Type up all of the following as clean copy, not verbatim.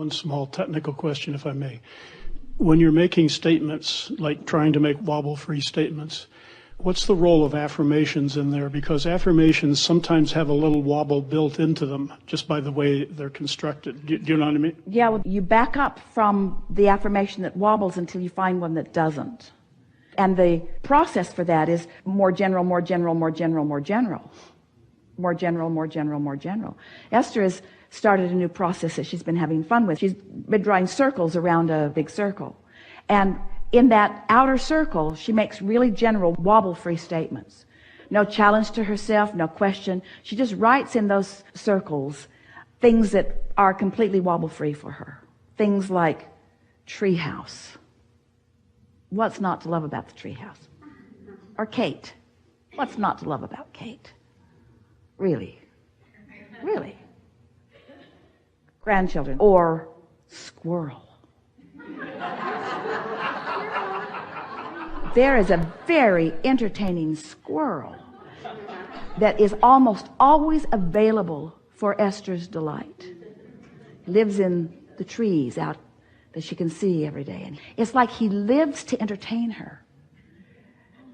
one small technical question, if I may. When you're making statements, like trying to make wobble-free statements, what's the role of affirmations in there? Because affirmations sometimes have a little wobble built into them just by the way they're constructed. Do you know what I mean? Yeah, well, you back up from the affirmation that wobbles until you find one that doesn't. And the process for that is more general, more general, more general, more general. More general, more general, more general. Esther has started a new process that she's been having fun with. She's been drawing circles around a big circle. And in that outer circle, she makes really general, wobble-free statements. No challenge to herself, no question. She just writes in those circles things that are completely wobble-free for her. Things like treehouse. What's not to love about the treehouse? Or Kate. What's not to love about Kate? Really? Really? Grandchildren. Or squirrel. There is a very entertaining squirrel that is almost always available for Esther's delight. He lives in the trees out that she can see every day. And it's like he lives to entertain her.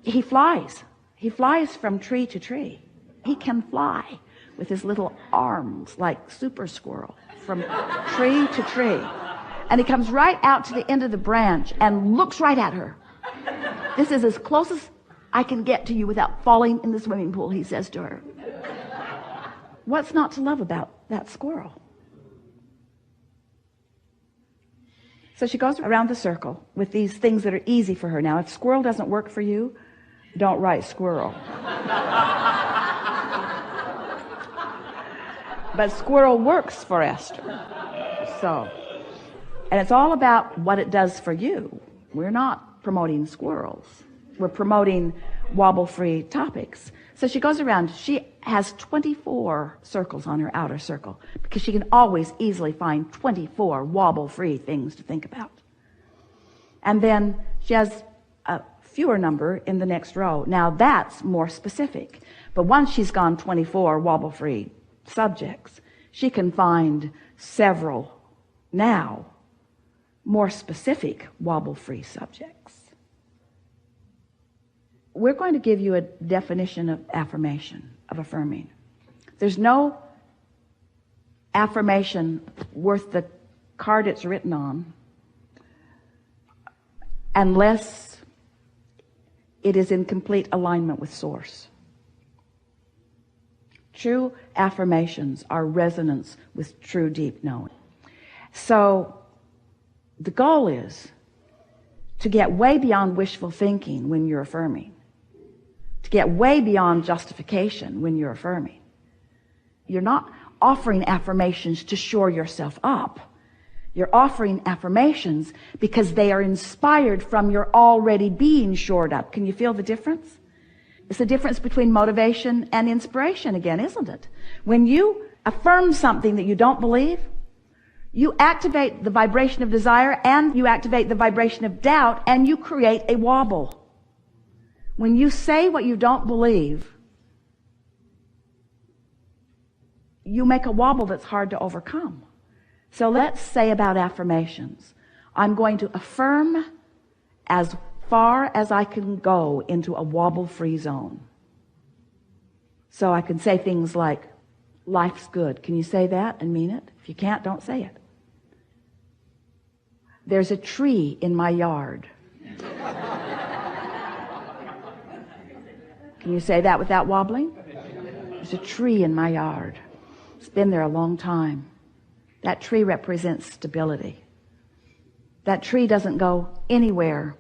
He flies. He flies from tree to tree. He can fly with his little arms like super squirrel from tree to tree. And he comes right out to the end of the branch and looks right at her. This is as close as I can get to you without falling in the swimming pool, he says to her. What's not to love about that squirrel? So she goes around the circle with these things that are easy for her. Now, if squirrel doesn't work for you, don't write squirrel. But squirrel works for Esther. So, and it's all about what it does for you. We're not promoting squirrels. We're promoting wobble-free topics. So she goes around. She has 24 circles on her outer circle because she can always easily find 24 wobble-free things to think about. And then she has a fewer number in the next row. Now that's more specific. But once she's gone 24 wobble-free subjects, she can find several now more specific wobble-free subjects. We're going to give you a definition of affirmation, of affirming. There's no affirmation worth the card it's written on unless it is in complete alignment with Source. True affirmations are resonance with true deep knowing. So the goal is to get way beyond wishful thinking when you're affirming, to get way beyond justification when you're affirming. You're not offering affirmations to shore yourself up. You're offering affirmations because they are inspired from your already being shored up. Can you feel the difference? It's the difference between motivation and inspiration again, isn't it? When you affirm something that you don't believe, you activate the vibration of desire and you activate the vibration of doubt and you create a wobble. When you say what you don't believe, you make a wobble that's hard to overcome. So let's say about affirmations, I'm going to affirm as far as I can go into a wobble-free zone. So I can say things like, life's good. Can you say that and mean it? If you can't, don't say it. There's a tree in my yard. Can you say that without wobbling? There's a tree in my yard. It's been there a long time. That tree represents stability. That tree doesn't go anywhere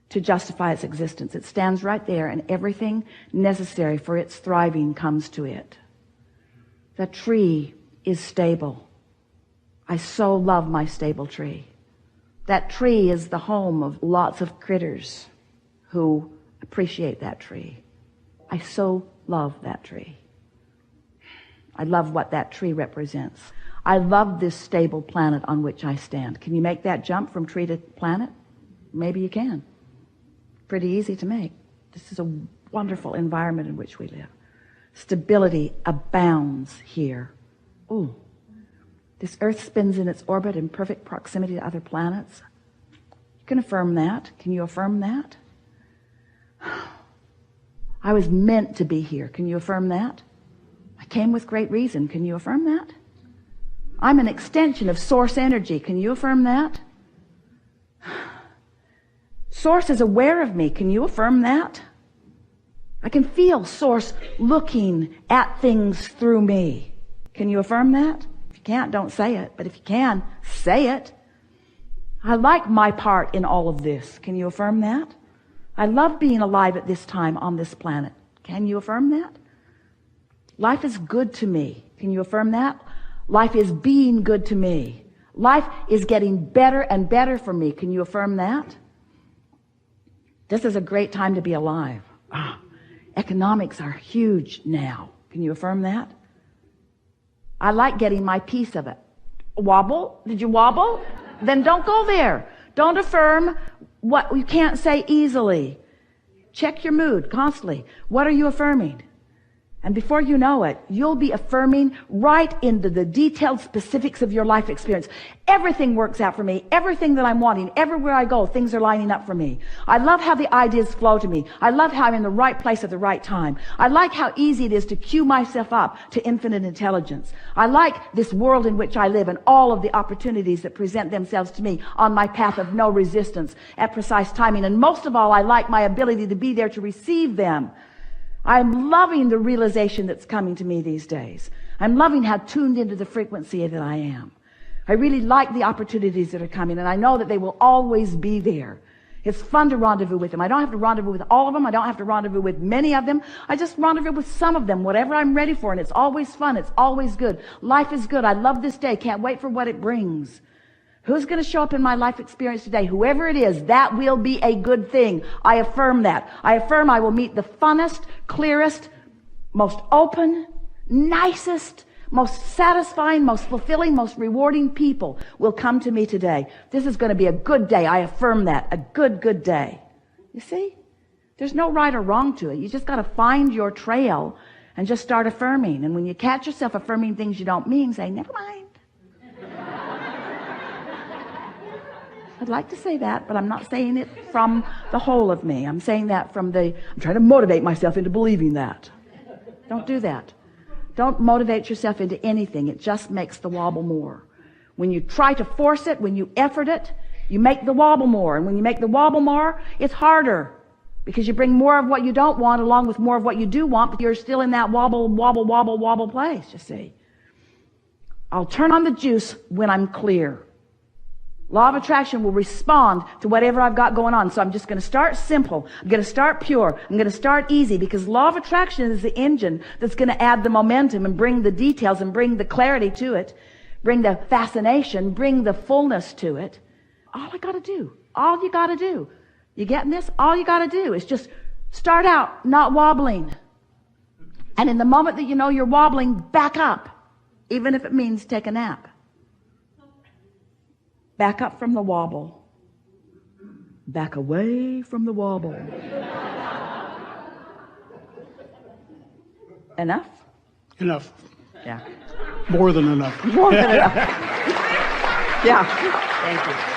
to justify its existence. It stands right there and everything necessary for its thriving comes to it. The tree is stable. I so love my stable tree. That tree is the home of lots of critters who appreciate that tree. I so love that tree. I love what that tree represents. I love this stable planet on which I stand. Can you make that jump from tree to planet? Maybe you can. Pretty easy to make. This is a wonderful environment in which we live. Stability abounds here. Ooh. This earth spins in its orbit in perfect proximity to other planets. You can affirm that. Can you affirm that? I was meant to be here. Can you affirm that? I came with great reason. Can you affirm that? I'm an extension of source energy. Can you affirm that? Source is aware of me. Can you affirm that? I can feel Source looking at things through me. Can you affirm that? If you can't, don't say it. But if you can, say it. I like my part in all of this. Can you affirm that? I love being alive at this time on this planet. Can you affirm that? Life is good to me. Can you affirm that? Life is being good to me. Life is getting better and better for me. Can you affirm that? This is a great time to be alive. Economics are huge now. Can you affirm that? I like getting my piece of it. Wobble? Did you wobble? Then don't go there. Don't affirm what you can't say easily. Check your mood constantly. What are you affirming? And before you know it, you'll be affirming right into the detailed specifics of your life experience. Everything works out for me. Everything that I'm wanting, everywhere I go, things are lining up for me. I love how the ideas flow to me. I love how I'm in the right place at the right time. I like how easy it is to cue myself up to infinite intelligence. I like this world in which I live and all of the opportunities that present themselves to me on my path of no resistance at precise timing. And most of all, I like my ability to be there to receive them. I'm loving the realization that's coming to me these days. I'm loving how tuned into the frequency that I am. I really like the opportunities that are coming, and I know that they will always be there. It's fun to rendezvous with them. I don't have to rendezvous with all of them. I don't have to rendezvous with many of them. I just rendezvous with some of them, whatever I'm ready for, and it's always fun. It's always good. Life is good. I love this day. Can't wait for what it brings. Who's going to show up in my life experience today? Whoever it is, that will be a good thing. I affirm that. I affirm I will meet the funnest, clearest, most open, nicest, most satisfying, most fulfilling, most rewarding people will come to me today. This is going to be a good day. I affirm that. A good, good day. You see? There's no right or wrong to it. You just got to find your trail and just start affirming. And when you catch yourself affirming things you don't mean, say, never mind. I'd like to say that, but I'm not saying it from the whole of me. I'm saying that from I'm trying to motivate myself into believing that. Don't do that. Don't motivate yourself into anything. It just makes the wobble more. When you try to force it, when you effort it, you make the wobble more. And when you make the wobble more, it's harder because you bring more of what you don't want along with more of what you do want, but you're still in that wobble, wobble, wobble, wobble place, you see. I'll turn on the juice when I'm clear. Law of attraction will respond to whatever I've got going on. So I'm just going to start simple. I'm going to start pure. I'm going to start easy because law of attraction is the engine that's going to add the momentum and bring the details and bring the clarity to it, bring the fascination, bring the fullness to it. All you got to do, you getting this? All you got to do is just start out not wobbling. And in the moment that you know you're wobbling, back up, even if it means take a nap. Back up from the wobble. Back away from the wobble. Enough? Enough. Yeah. More than enough. More than enough. Yeah. Thank you.